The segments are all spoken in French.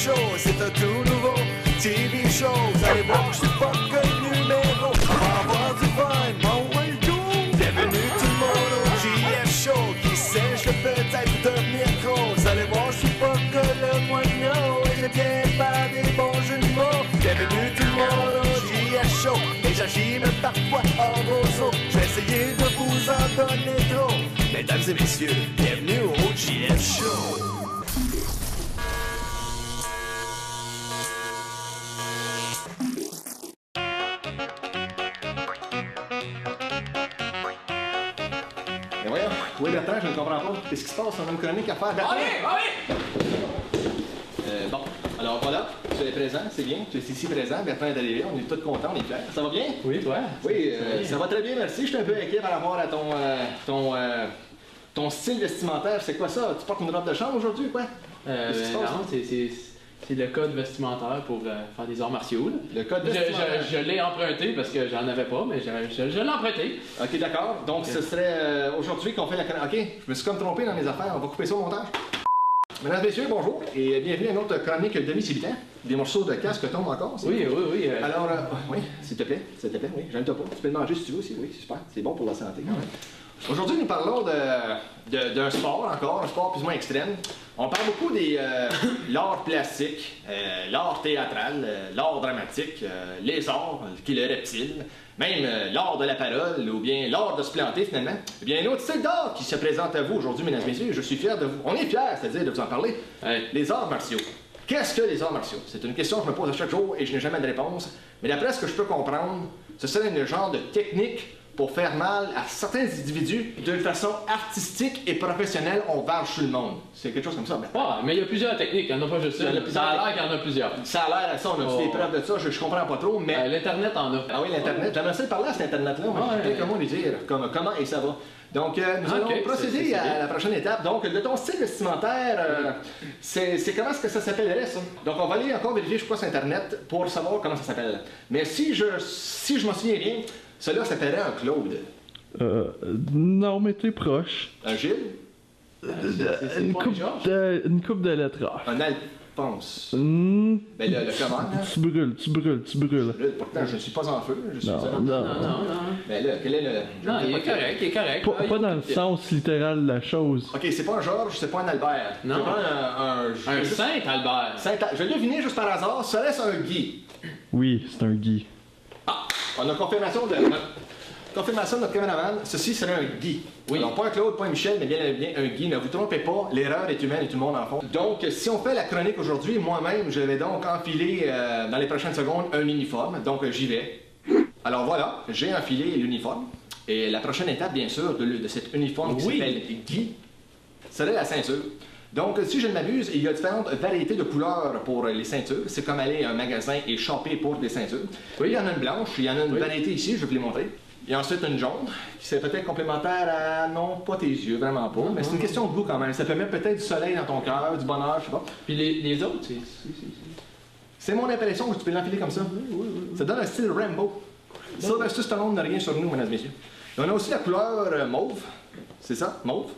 Show, c'est un tout nouveau TV show. Vous allez voir, je suis pas que le numéro. On va avoir du fun, bon welcome. Bienvenue tout le monde au JF Show. Qui sait, je vais peut-être devenir gros. Vous allez voir, je suis pas que le moignon. Et j'ai bien pas des bons jeux de mots. Bienvenue tout le monde au JF Show. Et j'agis même parfois en roseau. Je vais essayer de vous en donner trop. Mesdames et messieurs, bienvenue au JF Show. Mais voyons, oui Bertrand, je ne comprends pas. Qu'est-ce qui se passe? On a une chronique à faire. Bertrand! Allez! Bon, alors voilà, tu es présent, c'est bien. Tu es ici présent, Bertrand est arrivé, on est tous contents, on est fiers. Ça va bien? Oui, toi? Oui, ça va très bien, merci. Je suis un peu inquiet par rapport à ton style vestimentaire. C'est quoi ça? Tu portes une robe de chambre aujourd'hui ou quoi? Qu'est-ce qui se passe? Non, c'est le code vestimentaire pour faire des arts martiaux. Là. Le code vestimentaire? Je l'ai emprunté parce que j'en avais pas, mais je l'ai emprunté. Ok, d'accord. Donc, ce serait aujourd'hui qu'on fait la chronique. Ok, je me suis comme trompé dans mes affaires. On va couper ça au montage. Mesdames et messieurs, bonjour et bienvenue à une autre chronique demi-civitant. Des morceaux de casque tombent encore. Oui. Alors, oui, s'il te plaît, oui, j'aime-toi pas. Tu peux le manger si tu veux aussi, oui, c'est super. C'est bon pour la santé quand même. Aujourd'hui, nous parlons d'un sport encore, un sport plus ou moins extrême. On parle beaucoup des l'art plastique, l'art théâtral, l'art dramatique, les arts, qui est le reptile, même l'art de la parole ou bien l'art de se planter finalement. Eh bien, un autre style d'art qui se présente à vous aujourd'hui, mesdames et messieurs, je suis fier de vous. On est fiers, c'est-à-dire de vous en parler. Les arts martiaux. Qu'est-ce que les arts martiaux? C'est une question que je me pose à chaque jour et je n'ai jamais de réponse. Mais d'après ce que je peux comprendre, ce serait un genre de technique pour faire mal à certains individus d'une façon artistique et professionnelle, on varge sur le monde. C'est quelque chose comme ça. Mais il y a plusieurs techniques, il n'y en a pas juste une. Ça a l'air qu'il y en a plusieurs. Ça a l'air à ça, on a des preuves de ça, je comprends pas trop, mais... L'Internet en a. Ah oui, l'Internet. J'aimerais ça parler à cet Internet-là, comment lui dire, comment et ça va. Donc, nous allons procéder à la prochaine étape. Donc, de ton style vestimentaire, c'est comment est-ce que ça s'appellerait, ça? Donc, on va aller encore vérifier, je crois, sur Internet pour savoir comment ça s'appelle. Mais si je m'en souviens bien, cela s'appellerait un Claude. Non, mais t'es proche. Un Gilles? Une coupe de lettres. Un Alphonse. Ben le comment? Tu brûles. Pourtant, je ne suis pas en feu. Je suis Non. Mais là, quel est le... Non, il est correct. Pas dans le sens littéral de la chose. Ok, c'est pas un Georges, c'est pas un Albert. Non. C'est pas Un Saint-Albert. Je l'ai deviné juste par hasard, serait-ce un Guy? Oui, c'est un Guy. Ah! On a confirmation de notre caméraman, ceci serait un Guy. Oui. Alors, pas un Claude, pas un Michel, mais bien un Guy. Ne vous trompez pas, l'erreur est humaine et tout le monde en fond. Donc, si on fait la chronique aujourd'hui, moi-même, je vais donc enfiler dans les prochaines secondes un uniforme. Donc, j'y vais. Alors voilà, j'ai enfilé l'uniforme. Et la prochaine étape, bien sûr, de cet uniforme qui s'appelle Guy, serait la ceinture. Donc, si je ne m'abuse, il y a différentes variétés de couleurs pour les ceintures. C'est comme aller à un magasin et choper pour des ceintures. Oui, il y en a une blanche, il y en a une variété ici, je vais vous les montrer. Il y a ensuite une jaune, qui c'est peut-être complémentaire à... Non, pas tes yeux, vraiment pas. Mais c'est une question de goût quand même. Ça peut mettre peut-être du soleil dans ton cœur, du bonheur, je sais pas. Puis les autres, c'est mon impression que tu peux l'enfiler comme ça. Oui. Ça donne un style Rambo. Sylvester Stallone n'a rien sur nous, mesdames et messieurs. Et on a aussi la couleur mauve. C'est ça, mauve?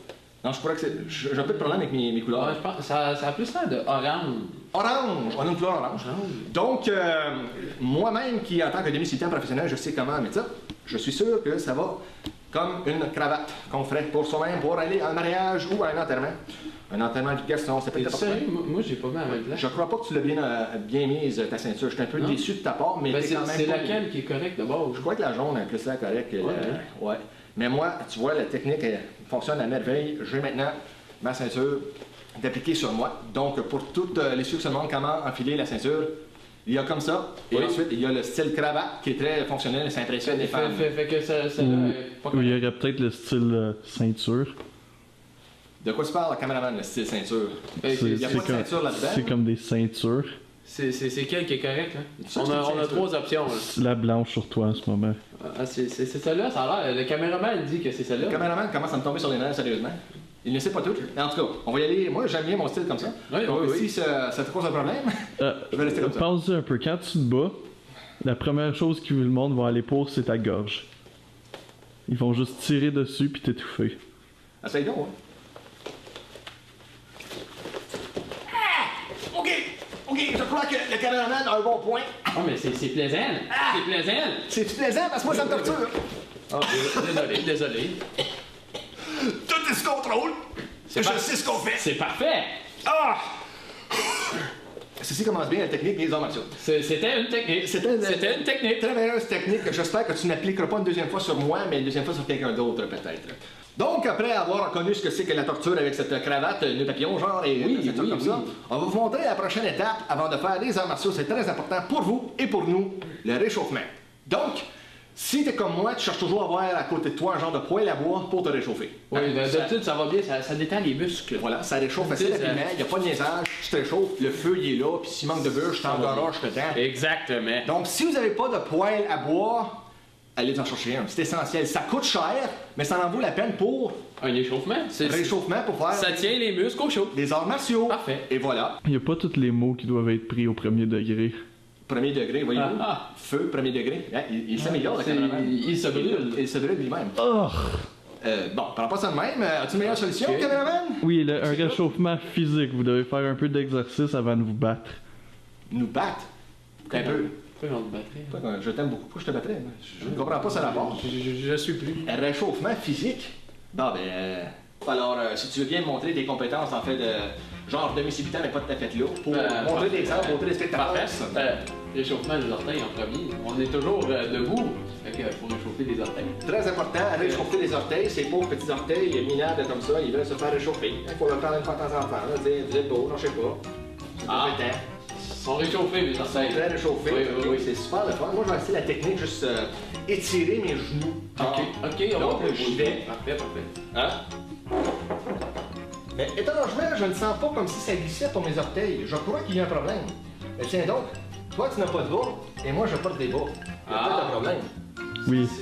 Non, je crois que c'est... J'ai un peu de problème avec mes couleurs. Ouais, je pense ça a plus l'air de orange. Orange! On a une couleur orange. Donc, moi-même, qui en tant que demi-civitant professionnel, je sais comment mettre ça, je suis sûr que ça va comme une cravate qu'on ferait pour soi-même pour aller à un mariage ou à un enterrement. Un enterrement de Gaston, ça peut être sérieux? Moi, j'ai pas mis avec là. Je crois pas que tu l'as bien mise, ta ceinture. Je suis un peu déçu de ta part, mais c'est quand même... C'est laquelle qui est correcte de base? Je crois que la jaune est plus là correcte. Ouais. Mais moi, tu vois, la technique elle fonctionne à merveille. J'ai maintenant ma ceinture d'appliquer sur moi. Donc, pour toutes les ceux qui se demandent comment enfiler la ceinture, il y a comme ça. Et ensuite, il y a le style cravate qui est très fonctionnel et ça impressionne les femmes. Fait que ça il y aurait peut-être le style ceinture. De quoi tu parles, caméraman, le style ceinture? Il n'y a pas de ceinture là-dedans? C'est comme des ceintures. C'est quelle qui est correcte, hein? On a trois options. Là. C'est la blanche sur toi en ce moment. C'est celle-là, ça a l'air. Le caméraman dit que c'est celle-là. Le caméraman commence à me tomber sur les nerfs, sérieusement. Il ne sait pas tout. Mais en tout cas, on va y aller. Moi, j'aime bien mon style comme ça. Donc, si ça te cause un problème, je vais rester comme ça. Pense-y un peu. Quand tu te bats, la première chose que le monde va aller pour, c'est ta gorge. Ils vont juste tirer dessus puis t'étouffer. Essaye donc, hein. OK. crois que le caméraman a un bon point. Oh, mais c'est plaisant. C'est plaisant. C'est-tu plaisant? Parce que moi, ça me torture. Oh, désolé. Tout est sous contrôle. Je sais ce qu'on fait. C'est parfait. Ah! Ceci commence bien la technique des arts martiaux. C'était une technique. C'était une technique. très merveilleuse technique que j'espère que tu n'appliqueras pas une deuxième fois sur moi, mais une deuxième fois sur quelqu'un d'autre, peut-être. Donc, après avoir reconnu ce que c'est que la torture avec cette cravate, nœud papillon, genre, et comme ça, on va vous montrer la prochaine étape avant de faire des arts martiaux. C'est très important pour vous et pour nous, le réchauffement. Donc, si t'es comme moi, tu cherches toujours à avoir à côté de toi un genre de poêle à bois pour te réchauffer. Oui, d'habitude, ça va bien, ça détend les muscles. Voilà, ça réchauffe assez rapidement, il n'y a pas de niaisage, je te réchauffe, le feu il est là, puis s'il manque de beurre, je t'engoroche dedans. Exactement. Donc, si vous n'avez pas de poêle à bois, allez en chercher un, c'est essentiel. Ça coûte cher, mais ça en vaut la peine pour Un échauffement. réchauffement pour faire Ça tient les muscles au chaud. des arts martiaux. Parfait. Et voilà. Il n'y a pas tous les mots qui doivent être pris au premier degré. Premier degré, voyez-vous. Ah. Feu, premier degré. Hein, il s'améliore, le caméraman. Il se brûle. Il se brûle lui-même. Oh! Bon, parlons pas ça de même. As-tu une meilleure solution, caméraman? Oui, un réchauffement physique. Vous devez faire un peu d'exercice avant de vous battre. Nous battre? Un peu. Pourquoi on te battrait? Pourquoi, je t'aime beaucoup, pourquoi je te battrais? Je ne comprends pas ça rapport. Je suis plus. Un réchauffement physique? Bon, alors, si tu veux bien montrer tes compétences, en fait, de genre demi-civitant, mais pas tout à fait là, pour montrer des exemples, montrer des spectacles. Réchauffement des orteils en premier. On est toujours debout. Fait que faut réchauffer les orteils. Très important, réchauffer les orteils. Ces pauvres petits orteils minables comme ça, ils veulent se faire réchauffer. Il faut leur faire une fois de temps en temps. Là, dire, vous êtes beau, non, je sais pas. C'est compétent. Ils sont réchauffés, les orteils. Très réchauffés. Oui. C'est super le fun. Moi, je vais essayer la technique, juste étirer mes genoux. Ok, on Donc, va j'y vais. Parfait. Hein? Mais étrangement, je ne sens pas comme si ça glissait pour mes orteils. Je crois qu'il y a un problème. Mais tiens donc, toi tu n'as pas de bas, et moi je porte des bas. Il y a peut-être un problème.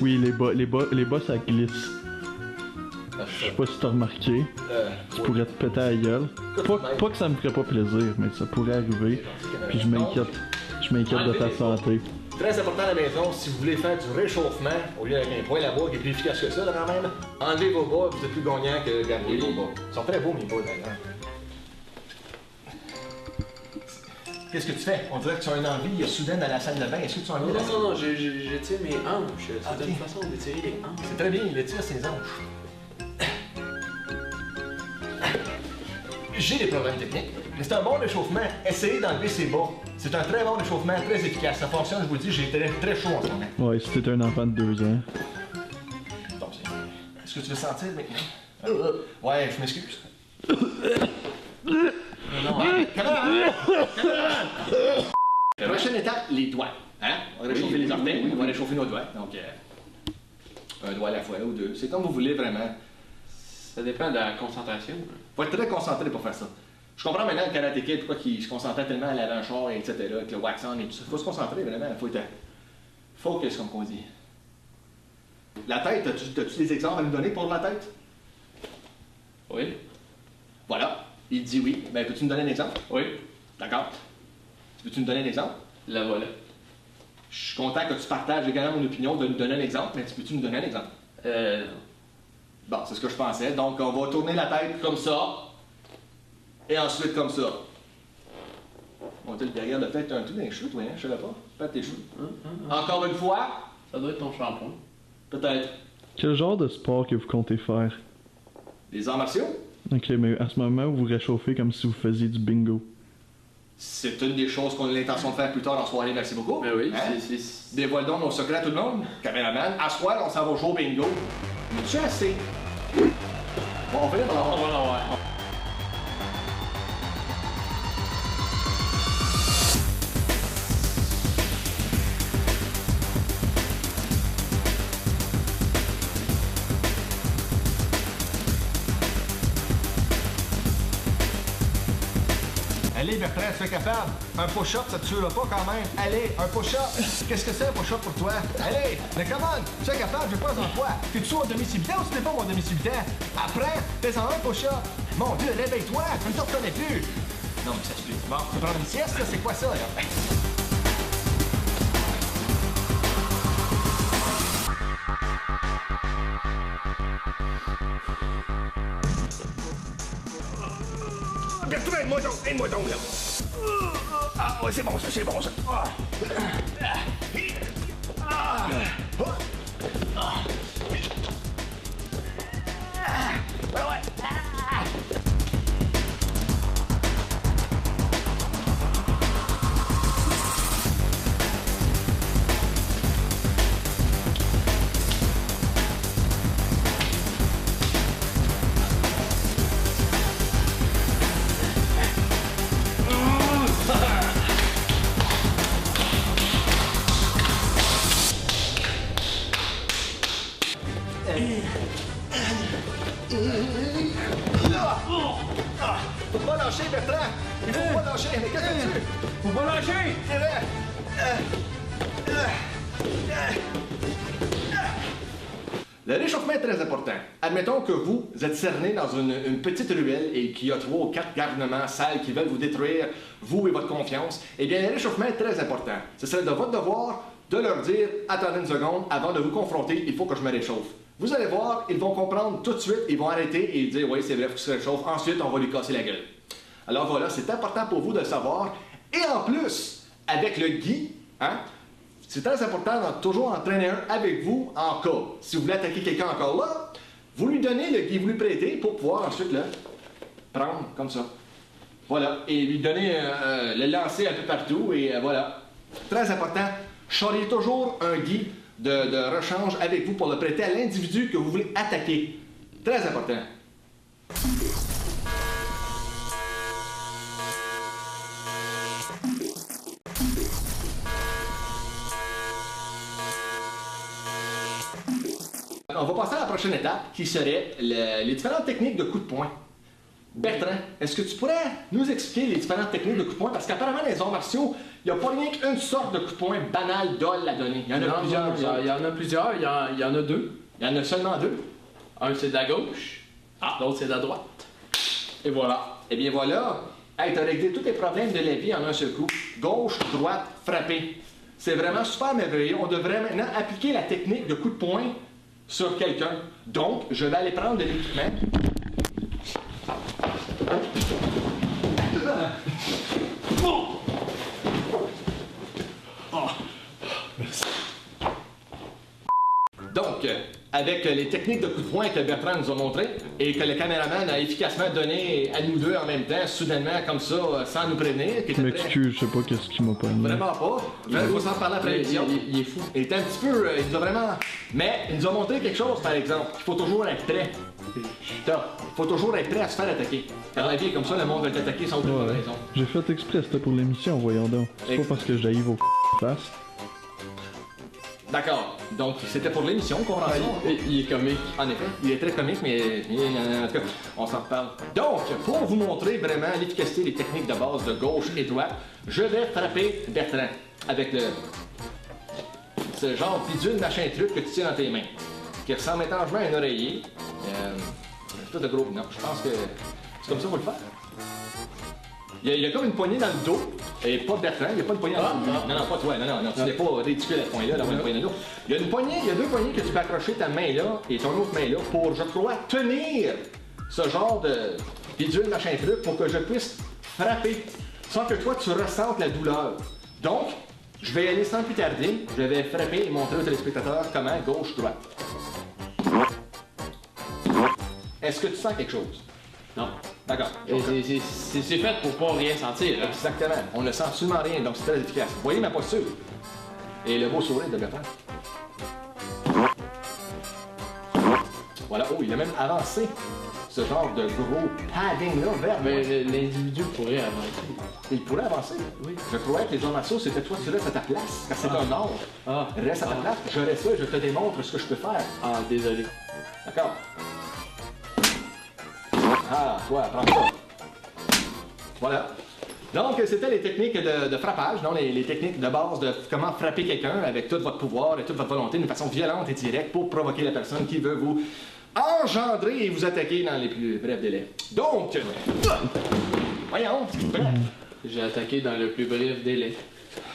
Oui, les bas ça glisse. Je sais pas si t'as remarqué. Tu pourrais te péter à la gueule. Pas que ça me ferait pas plaisir, mais ça pourrait arriver. Puis je m'inquiète de ta santé. Très important à la maison, si vous voulez faire du réchauffement, au lieu d'avec un poêle à bois qui est plus efficace que ça, là, quand même, enlevez vos bas, vous êtes plus gagnant que garder vos bas. Ils sont très beaux, mes bas, d'ailleurs. Qu'est-ce que tu fais? On dirait que tu as une envie soudaine à la salle de bain. Est-ce que tu as envie de la salle? Non, j'étire mes hanches. C'est une façon d'étirer les hanches. C'est très bien, il étire ses hanches. J'ai des problèmes techniques, mais c'est un bon réchauffement. Essayez d'enlever ses bas. C'est un très bon réchauffement, très efficace. Ça fonctionne, je vous le dis, j'ai très, très chaud en ce moment. Ouais, si t'es un enfant de 2 ans. Donc, est-ce que tu veux sentir maintenant? Ouais, je m'excuse. Non, La prochaine étape, les doigts. Hein? On va réchauffer les orteils, on va réchauffer nos doigts. Donc, un doigt à la fois ou deux. C'est comme vous voulez vraiment. Ça dépend de la concentration. Faut être très concentré pour faire ça. Je comprends maintenant le karatéka, pourquoi il se concentrait tellement à l'avant-char, etc., avec le wax on et tout ça. Faut se concentrer vraiment, faut être focus, comme on dit. La tête, as-tu des exemples à nous donner pour la tête? Oui. Voilà, il dit oui. Ben, peux-tu me donner un exemple? Oui. D'accord. Peux-tu me donner un exemple? La voilà. Je suis content que tu partages également mon opinion de nous donner un exemple, mais peux-tu nous donner un exemple? Bon, c'est ce que je pensais. Donc, on va tourner la tête comme ça. Et ensuite comme ça. Monter le derrière de tête, t'as un tout dans les cheveux, toi, hein? Je savais pas. Pas tes cheveux. Encore une fois. Ça doit être ton shampoing. Peut-être. Quel genre de sport que vous comptez faire? Des arts martiaux? Ok, mais à ce moment, vous réchauffez comme si vous faisiez du bingo. C'est une des choses qu'on a l'intention de faire plus tard en soirée, merci beaucoup. Ben oui, Hein? Dévoile donc nos secrets à tout le monde. Caméraman, à soir, on s'en va au show bingo. Mais tu assez? Bon, on va aller dans la... On va l'avoir. Allez, Bertrand, tu es capable. Un push-up, ça te tuera pas quand même. Allez, un push-up. Qu'est-ce que c'est un push-up pour toi? Allez, mais come on, tu es capable, je pense en toi. T'es-tu mon demi-civitant ou tu n'es pas mon demi-civitant? Apprends, fais-en un push-up. Mon Dieu, réveille-toi, je ne te reconnais plus. Non, mais ça se fait. Bon, tu prends une sieste, là, c'est quoi ça, là? Bertrand, Aide-moi donc, là. Ah, ouais, c'est bon, ça. Ah. Ah. Ouais. Faut pas lâcher, Bertrand! Il faut pas lâcher! Mais qu'est-ce que tu... Faut pas lâcher! Le réchauffement est très important. Admettons que vous êtes cerné dans une petite ruelle et qu'il y a 3 ou 4 garnements sales qui veulent vous détruire, vous et votre confiance. Eh bien, le réchauffement est très important. Ce serait de votre devoir de leur dire « Attendez une seconde, avant de vous confronter, il faut que je me réchauffe. » Vous allez voir, ils vont comprendre tout de suite, ils vont arrêter et dire « Oui, c'est vrai, il faut qu'il se réchauffe. » Ensuite, on va lui casser la gueule. Alors voilà, c'est important pour vous de le savoir. Et en plus, avec le gui, hein, c'est très important de toujours entraîner un avec vous en cas. Si vous voulez attaquer quelqu'un encore là, vous lui donnez le gui, vous lui prêtez pour pouvoir ensuite le prendre comme ça. Voilà, et lui donner, le lancer un peu partout et voilà. Très important, charriez toujours un gui de rechange avec vous pour le prêter à l'individu que vous voulez attaquer. Très important. On va passer à la prochaine étape qui serait les différentes techniques de coups de poing. Bertrand, est-ce que tu pourrais nous expliquer les différentes techniques de coups de poing? Parce qu'apparemment, dans les arts martiaux, il n'y a pas rien qu'une sorte de coup de poing banal, dole à donner. Il y en a plusieurs. Il y en a plusieurs, il y en a 2. Il y en a seulement 2. Un c'est de la gauche, l'autre c'est de la droite. Et voilà. Eh bien voilà, hey, tu as réglé tous tes problèmes de la vie en un seul coup. Gauche, droite, frapper. C'est vraiment super merveilleux. On devrait maintenant appliquer la technique de coup de poing sur quelqu'un. Donc, je vais aller prendre de l'équipement. Donc, avec les techniques de coup de poing que Bertrand nous a montrées et que le caméraman a efficacement donné à nous deux en même temps, soudainement, comme ça, sans nous prévenir. Je m'excuse, je sais pas qu'est-ce qui m'a pas mis. Vraiment pas. Je vais vous en parler après l'émission. Il est fou. Il est un petit peu... il nous a vraiment... Mais il nous a montré quelque chose, par exemple. Il faut toujours être prêt. Il faut toujours être prêt à se faire attaquer. Quand la vie est comme ça, le monde va t'attaquer sans aucune raison. J'ai fait exprès, c'était pour l'émission, voyons donc. C'est pas parce que j'arrive vos face. D'accord. Donc, c'était pour l'émission qu'on rend ça. Il est comique. En effet, il est très comique, mais en tout cas, on s'en reparle. Donc, pour vous montrer vraiment l'efficacité des techniques de base de gauche et droite, je vais frapper Bertrand avec ce genre bidule machin truc que tu tiens dans tes mains, qui ressemble étrangement à un oreiller. C'est tout de gros. Non, je pense que c'est comme ça qu'il faut le faire. Il y a comme une poignée dans le dos, et pas de Bertrand, il n'y a pas une poignée dans le dos. Non, pas toi, non, tu n'es pas ridicule à ce point-là, d'avoir une poignée dans le dos. Il y a une poignée, il y a 2 poignées que tu peux accrocher ta main là et ton autre main là pour, je crois, tenir ce genre de bidule machin truc pour que je puisse frapper sans que toi tu ressentes la douleur. Donc, je vais y aller sans plus tarder, je vais frapper et montrer aux téléspectateurs comment gauche-droite. Est-ce que tu sens quelque chose? Non. D'accord. C'est fait pour pas rien sentir. Là. Exactement. On ne sent absolument rien, donc c'est très efficace. Vous voyez ma posture? Et le beau sourire de Bertrand. Voilà. Oh, il a même avancé ce genre de gros padding-là vers moi. Mais l'individu pourrait avancer. Il pourrait avancer? Oui. Je croyais que les arts martiaux, c'était toi, tu restes à ta place, car c'est un art. Ah. Reste à ta place, je reste là et je te démontre ce que je peux faire. Ah, désolé. D'accord. Ah, toi, prends ça. Voilà. Donc, c'était les techniques de frappage, non, les techniques de base de comment frapper quelqu'un avec tout votre pouvoir et toute votre volonté d'une façon violente et directe pour provoquer la personne qui veut vous engendrer et vous attaquer dans les plus brefs délais. Donc, voyons, bref. J'ai attaqué dans le plus bref délai.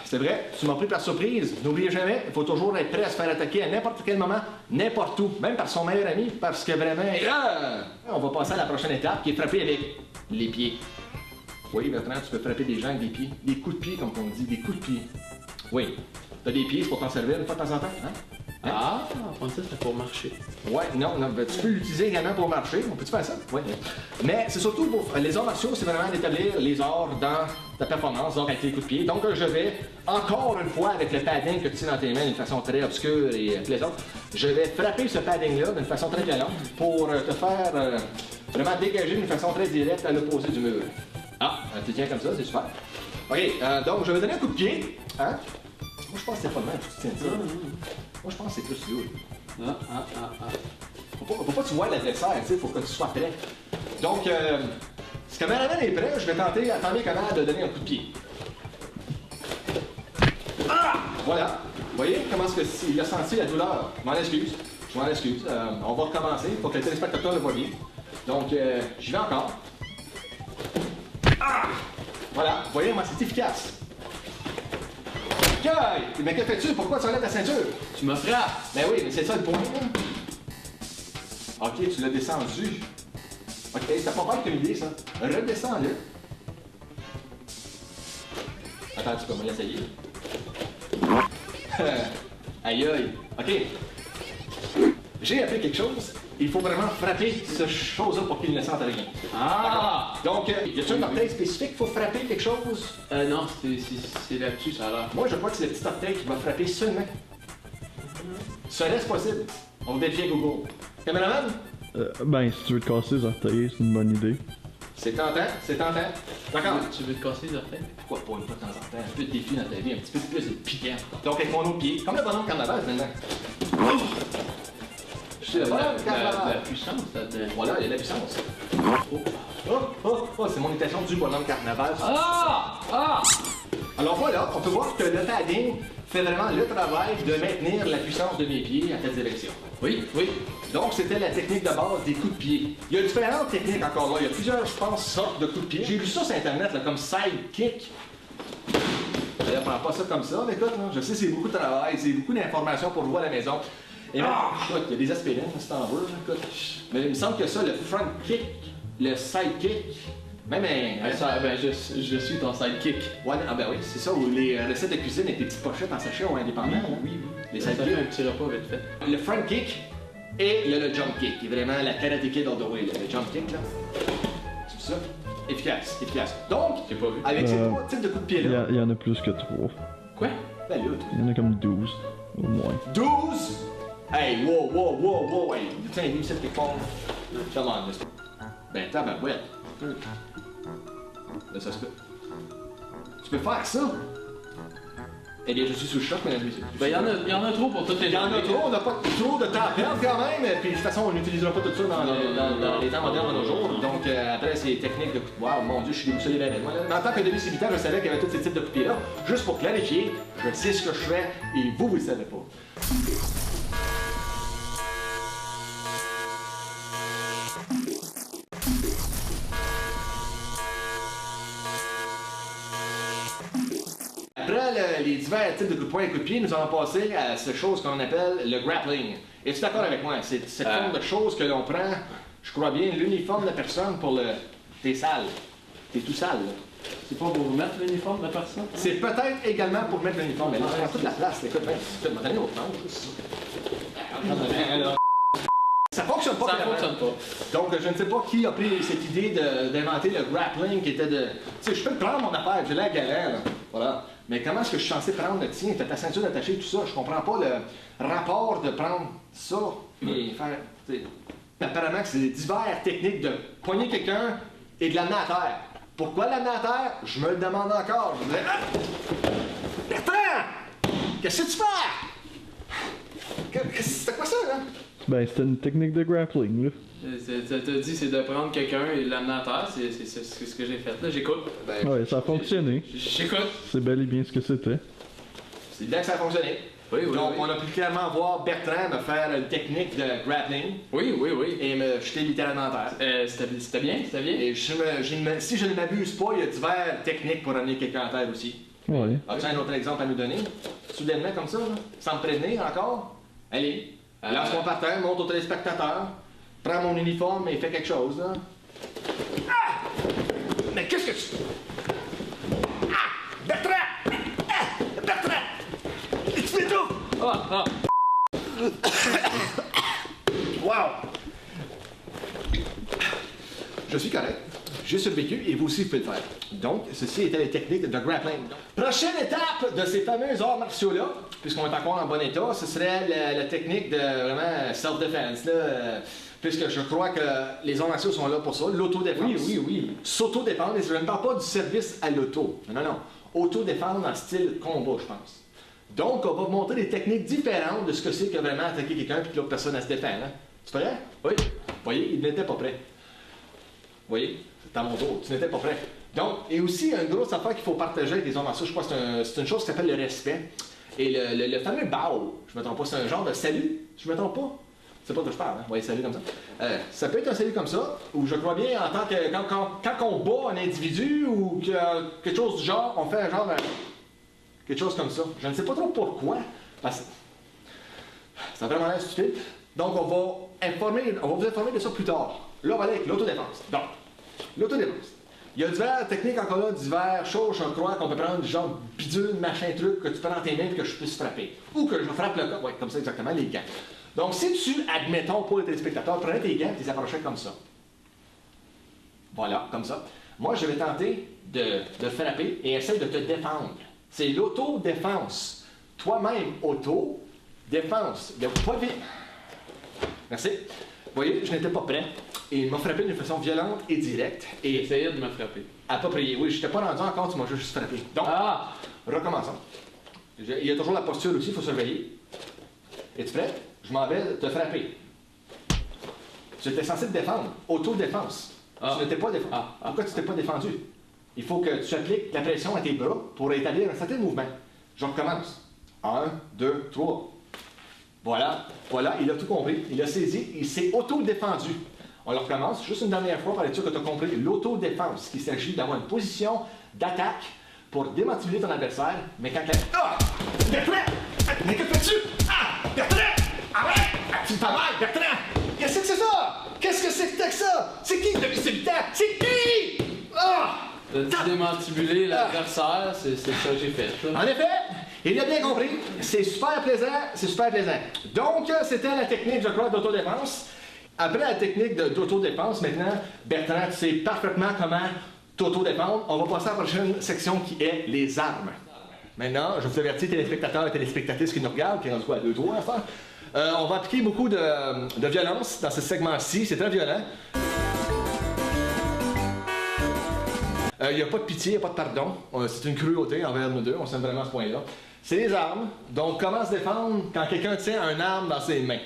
C'est vrai, tu m'as pris par surprise. N'oubliez jamais, il faut toujours être prêt à se faire attaquer à n'importe quel moment, n'importe où, même par son meilleur ami, parce que vraiment... on va passer à la prochaine étape qui est frapper avec les pieds. Oui, Bertrand, tu peux frapper des gens avec des pieds. Des coups de pied, comme on dit, des coups de pied. Oui. T'as des pieds, c'est pour t'en servir une fois de temps en temps, hein? Ah, on pensait que c'était pour marcher. Ouais, non, ben, tu peux l'utiliser également pour marcher. On peut-tu faire ça? Oui. Mais c'est surtout pour les arts martiaux, c'est vraiment d'établir les arts dans ta performance, donc avec les coups de pied. Donc je vais, encore une fois, avec le padding que tu tiens dans tes mains d'une façon très obscure et plaisante, je vais frapper ce padding-là d'une façon très violente pour te faire vraiment dégager d'une façon très directe à l'opposé du mur. Ah, tu tiens comme ça, c'est super. OK, donc je vais donner un coup de pied. Hein? Moi, je pense que c'est pas le même que tu tiens ça. Moi, je pense que c'est plus lourd. Faut pas que tu vois l'adversaire, tu sais, faut que tu sois prêt. Donc, si le caméraman est prêt, je vais tenter, attendre comment de donner un coup de pied. Ah! Voilà. Vous voyez comment est-ce que il a senti la douleur? Je m'en excuse. On va recommencer pour que le téléspectateur le voit bien. Donc, j'y vais encore. Ah! Voilà. Vous voyez, moi, c'est efficace. Mais que fais-tu? Pourquoi tu enlèves ta ceinture? Tu me frappes! Ben oui, mais c'est ça le point. Ok, tu l'as descendu. Ok, t'as pas peur comme idée, ça. Redescends-le. Attends, tu peux me l'essayer. Aïe aïe. Ok. J'ai appris quelque chose. Il faut vraiment frapper cette chose-là pour qu'il ne sente rien. Ah! Donc, y a-t-il un orteil spécifique qu'il faut frapper quelque chose? Non, c'est là-dessus, ça a l'air. Moi, je crois que c'est le petit orteil qui va frapper seulement. Serait-ce possible? On va vérifier Google. Caméraman? Ben, si tu veux te casser les orteils, c'est une bonne idée. C'est tentant, c'est tentant. D'accord. Tu veux te casser les orteils? Pourquoi pas une fois de temps en temps? Un peu de défi dans ta vie, un petit peu plus de piquant. Donc, avec mon autre pied, comme le bonhomme carnaval maintenant. Je sais pas, la puissance, ça te... Voilà, il y a de la puissance. C'est mon imitation du bonhomme carnaval. Ah! Alors voilà, on peut voir que le padding fait vraiment le travail de maintenir la puissance de mes pieds à ta direction. Oui. Donc c'était la technique de base des coups de pied. Il y a différentes techniques encore là. Il y a plusieurs, je pense, sortes de coups de pied. J'ai vu ça sur internet, là, comme sidekick. Je prends pas ça comme ça, mais écoute, là, je sais c'est beaucoup de travail, c'est beaucoup d'informations pour vous à la maison. Et même, écoute, il y a des aspirines, si t'en veux, écoute. Mais il me semble que ça, le front kick, le sidekick, même je suis ton sidekick. Ouais, ah ben oui, c'est ça, où les recettes de cuisine avec des petites pochettes en sachet ou indépendants. Oui. Les Ça fait sidekicks. un petit repas vite fait. Le front kick et le jump kick, qui est vraiment la Karate Kid all the way, là. Le jump kick, là. C'est ça? Efficace. Donc, J'ai pas vu. avec ces trois types de coups de pied-là, Il y en a plus que 3. Quoi? ben là, Il y en a comme 12, au moins. 12! Hey, wow, hey, tiens, lui, c'est quelque part. Come on, là. Ben, tabarouette. Là, ça se peut. Tu peux faire ça? Eh bien, je suis sous le choc, mesdames et messieurs. Ben, il y en a trop pour toutes les Il y en a trop, on n'a pas trop de temps à perdre quand même, puis de toute façon, on n'utilisera pas tout ça dans les temps modernes de nos jours. Donc, après, ces techniques de coups de pied, wow, mon Dieu, je suis déboussolé la moi, là. En tant que demi-célibataire, je savais qu'il y avait tous ces types de coups de pied-là. Juste pour clarifier, je sais ce que je fais et vous le savez pas. Après les divers types de coups de poing et coups de pied, nous allons passer à cette chose qu'on appelle le grappling. Es-tu d'accord avec moi? C'est cette forme de chose que l'on prend, je crois bien, l'uniforme de la personne pour le... T'es sale. T'es tout sale, là. C'est pas pour mettre l'uniforme de la personne? C'est peut-être également pour mettre l'uniforme, mais là, ça prend toute la place. Écoute, tu peux m'en donner autre Ça fonctionne pas. Ça fonctionne pas. Donc, je ne sais pas qui a pris cette idée d'inventer le grappling qui était de... Tu sais, je peux te prendre mon affaire, j'ai l'air galère, là. Voilà. Mais comment est-ce que je suis censé prendre le tien? T'as ta ceinture attachée, tout ça. Je comprends pas le rapport de prendre ça et faire... tu sais. Apparemment que c'est divers techniques de poigner quelqu'un et de l'amener à terre. Pourquoi l'amener à terre? Je me le demande encore. Je me dis... Ah! Bertrand! Qu'est-ce que tu fais? C'était quoi ça, là? Ben, c'était une technique de grappling, là. T'as dit c'est de prendre quelqu'un et l'amener à terre, c'est ce que j'ai fait. Là, j'écoute. Ben, Ouais, ça a fonctionné. J'écoute. C'est bel et bien ce que c'était. c'est bien que ça a fonctionné. Oui. Donc, on a pu clairement voir Bertrand me faire une technique de grappling Oui. et me jeter littéralement à terre. C'était bien? Et si je ne m'abuse pas, il y a diverses techniques pour amener quelqu'un à terre aussi. Ouais. As-tu un autre exemple à nous donner? Soudainement comme ça, là? Sans me prévenir encore? Allez, lance-moi par terre, montre au téléspectateur, prends mon uniforme et fais quelque chose, là. Ah! Mais qu'est-ce que tu... suis correct. J'ai survécu et vous aussi pouvez le faire. Donc, ceci était les techniques de grappling. Prochaine étape de ces fameux arts martiaux-là, puisqu'on est encore en bon état, ce serait la technique de vraiment self-defense. Puisque je crois que les arts martiaux sont là pour ça, l'autodéfense. Oui. S'autodéfendre, et je ne parle pas du service à l'auto. Non. Autodéfendre en style combat, je pense. Donc, on va vous montrer des techniques différentes de ce que c'est que vraiment attaquer quelqu'un et que l'autre personne à se défendre. Hein? Tu prêt? Oui. Vous voyez, il n'était pas prêt. Vous voyez, c'est à mon tour, tu n'étais pas prêt. Donc, et aussi, une grosse affaire qu'il faut partager avec les arts martiaux, je crois que c'est une chose qui s'appelle le respect. Et le fameux bow, je ne me trompe pas, c'est un genre de salut, je ne me trompe pas. C'est pas de je parle, hein? Oui, salut comme ça. Ça peut être un salut comme ça, ou je crois bien en tant que quand on bat un individu ou quelque chose du genre, on fait un genre de quelque chose comme ça. Je ne sais pas trop pourquoi, parce que ça a vraiment l'air stupide. Donc on va vous informer de ça plus tard. Là, on va aller avec l'autodéfense. Donc, l'autodéfense. Il y a diverses techniques encore là, diverses choses, je crois qu'on peut prendre du genre bidule, machin, truc, que tu prends dans tes mains et que je puisse frapper. Ou que je frappe le corps. Oui, comme ça exactement, les gants. Donc, si tu, admettons pour les téléspectateurs, prenais tes gants et tu les approchais comme ça. Voilà, comme ça. Moi, je vais tenter de frapper et essayer de te défendre. C'est l'autodéfense. Toi-même, auto-défense. Il n'y a pas vite. Merci. Vous voyez, je n'étais pas prêt. Et il m'a frappé d'une façon violente et directe. Et essayait de me frapper. Approprié. Oui, je n'étais pas rendu encore, tu m'as juste frappé. Donc, recommençons. Il y a toujours la posture aussi, il faut surveiller. Es-tu prêt? Je m'en vais te frapper. Tu étais censé te défendre. Autodéfense. Tu n'étais pas défendu. Pourquoi tu t'es pas défendu? Il faut que tu appliques la pression à tes bras pour établir un certain mouvement. Je recommence. 1, 2, 3. Voilà, il a tout compris. Il a saisi, il s'est auto-défendu. On le recommence juste une dernière fois pour être sûr que tu as compris l'autodéfense, qu'il s'agit d'avoir une position d'attaque pour démotiver ton adversaire, mais quand elle... Bertrand! Mais que fais-tu? Bertrand! Arrête! Tu me fais mal, Bertrand! Qu'est-ce que c'est ça? Qu'est-ce que c'est que ça? C'est qui le visibilité? C'est qui? De démantibuler l'adversaire, c'est ça que j'ai fait. En effet, il a bien compris. C'est super plaisant, c'est super plaisant. Donc, c'était la technique, je crois, d'autodéfense. Après la technique d'autodéfense, maintenant, Bertrand, tu sais parfaitement comment t'autodéfendre. On va passer à la prochaine section qui est les armes. Maintenant, je vous avertis, téléspectateurs et téléspectatrices qui nous regardent, qui rendent quoi, 2-3 à faire. On va appliquer beaucoup de violence dans ce segment-ci. C'est très violent. Il n'y a pas de pitié, il n'y a pas de pardon. C'est une cruauté envers nous deux, on s'aime vraiment à ce point-là. C'est les armes. Donc, comment se défendre quand quelqu'un tient une arme dans ses mains?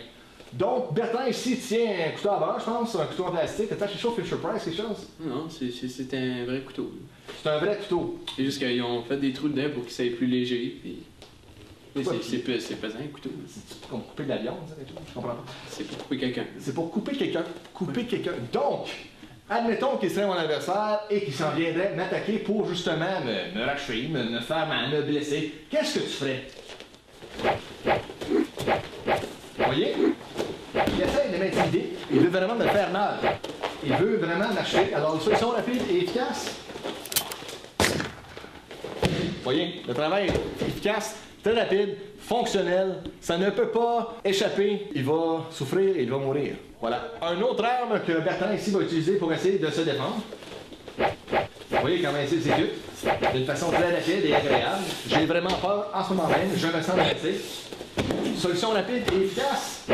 Donc, Bertrand ici tient un couteau à beurre, je pense, un couteau en plastique. Attends, c'est chaud, Fisher Price, quelque chose? Non, c'est un vrai couteau. C'est un vrai couteau. C'est juste qu'ils ont fait des trous dedans pour qu'il soit plus léger. Puis... C'est pesant, un couteau. C'est pour couper de la viande, ça, je comprends pas. C'est pour couper quelqu'un. C'est pour couper quelqu'un. Couper quelqu'un. Donc, admettons qu'il serait mon adversaire et qu'il s'en viendrait m'attaquer pour justement me racheter, me faire mal, me blesser. Qu'est-ce que tu ferais? Vous voyez? Il essaie de m'intimider. Il veut vraiment me faire mal. Il veut vraiment m'acheter. Alors, une solution rapide et efficace. Vous voyez? Le travail est efficace, très rapide, fonctionnel. Ça ne peut pas échapper. Il va souffrir et il va mourir. Voilà. Un autre arme que Bertrand ici va utiliser pour essayer de se défendre. Vous voyez comment il s'exécute d'une façon très rapide et agréable. J'ai vraiment peur en ce moment même. Je me sens blessé. Solution rapide et efficace.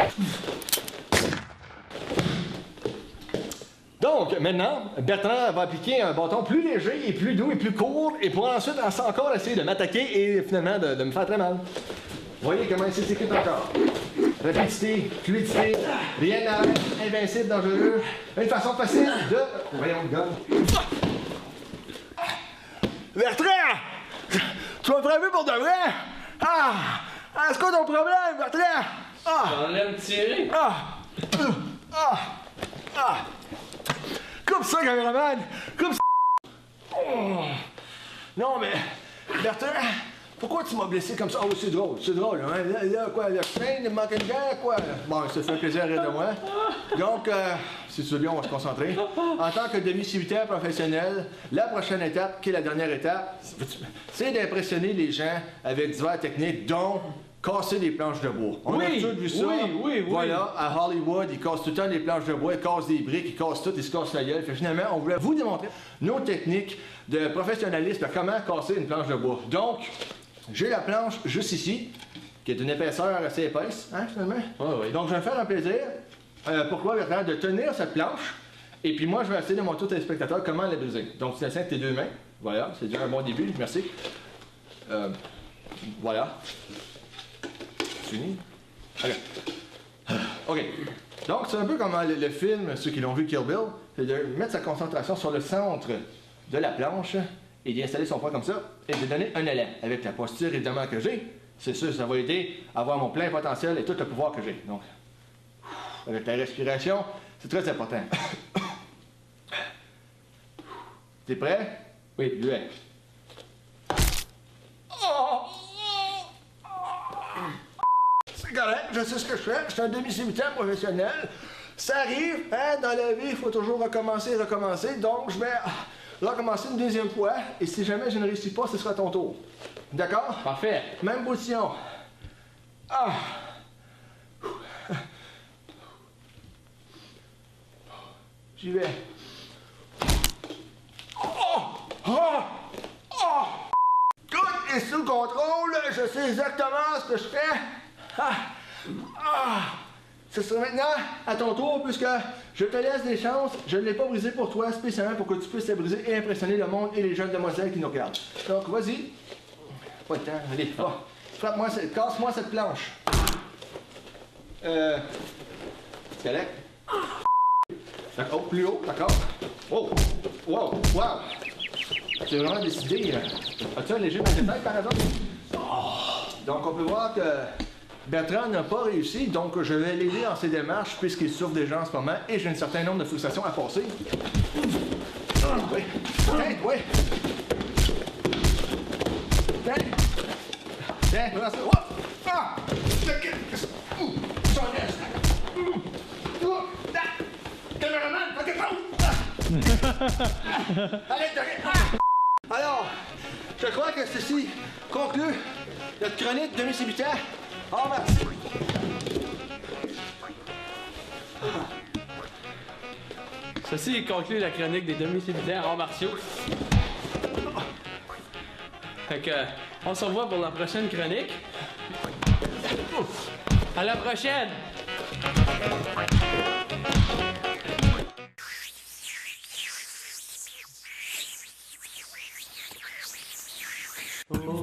Donc, maintenant, Bertrand va appliquer un bâton plus léger et plus doux et plus court et pour ensuite encore essayer de m'attaquer et finalement de me faire très mal. Vous voyez comment il s'exécute encore. Rapidité, fluidité, rien d'arrêt, invincible, dangereux. Une façon facile de... Voyons le gars. Bertrand! Tu m'as frappé pour de vrai? C'est quoi ton problème, Bertrand? J'en aime tirer. Comme ça, caméraman! Comme ça! Non, mais... Bertrand, pourquoi tu m'as blessé comme ça? Oh, c'est drôle, hein? Là, quoi, le frein, il me manque une guerre, quoi? Bon, ça fait plaisir de moi. Donc, si tu veux bien, on va se concentrer. En tant que demi-civitaire professionnel, la prochaine étape, qui est la dernière étape, c'est d'impressionner les gens avec diverses techniques, dont casser des planches de bois. On a tous vu ça. Oui. Voilà, à Hollywood, ils cassent tout le temps des planches de bois, ils cassent des briques, ils cassent tout, ils se cassent la gueule. Fait, finalement, on voulait vous démontrer nos techniques de professionnalisme, comment casser une planche de bois. Donc, j'ai la planche juste ici, qui est d'une épaisseur assez épaisse, hein, finalement. Oui. Donc, je vais me faire un plaisir. Pourquoi, Bertrand, de tenir cette planche, et puis moi, je vais essayer de montrer aux téléspectateurs comment la briser. Donc, tu tiens avec tes deux mains. Voilà, c'est déjà un bon début, merci. Voilà. Fini. OK. Donc, c'est un peu comme le film, ceux qui l'ont vu Kill Bill, c'est de mettre sa concentration sur le centre de la planche et d'y installer son poing comme ça et de donner un élan. Avec la posture, évidemment, que j'ai, c'est sûr, ça va aider à avoir mon plein potentiel et tout le pouvoir que j'ai. Donc, avec la respiration, c'est très important. T'es prêt? Oui. Je vais. C'est correct, je sais ce que je fais, je suis un demi-cimetière professionnel. Ça arrive, hein, dans la vie, il faut toujours recommencer, donc je vais recommencer une deuxième fois, et si jamais je ne réussis pas, ce sera ton tour. D'accord? Parfait. Même position. Ah! J'y vais. Tout est sous contrôle, je sais exactement ce que je fais. Ce sera maintenant à ton tour, puisque je te laisse des chances. Je ne l'ai pas brisé pour toi, spécialement pour que tu puisses la briser et impressionner le monde et les jeunes demoiselles qui nous regardent. Donc, vas-y. Pas de temps, allez, va. Frappe-moi, casse-moi cette planche. C'est correct? D'accord, plus haut, d'accord. Oh! Wow! Wow! Tu as vraiment décidé. As-tu un léger mal de tête par exemple? Donc on peut voir que Bertrand n'a pas réussi, donc je vais l'aider dans ses démarches puisqu'il souffre déjà en ce moment et j'ai un certain nombre de frustrations à passer. Oui. Tiens, oui. Tiens, prends ça. Alors, je crois que ceci conclut notre chronique de demi-cimetière. Au revoir. Ceci conclut la chronique des demi-cimetières arts martiaux. Fait que, on se revoit pour la prochaine chronique. À la prochaine! Oh.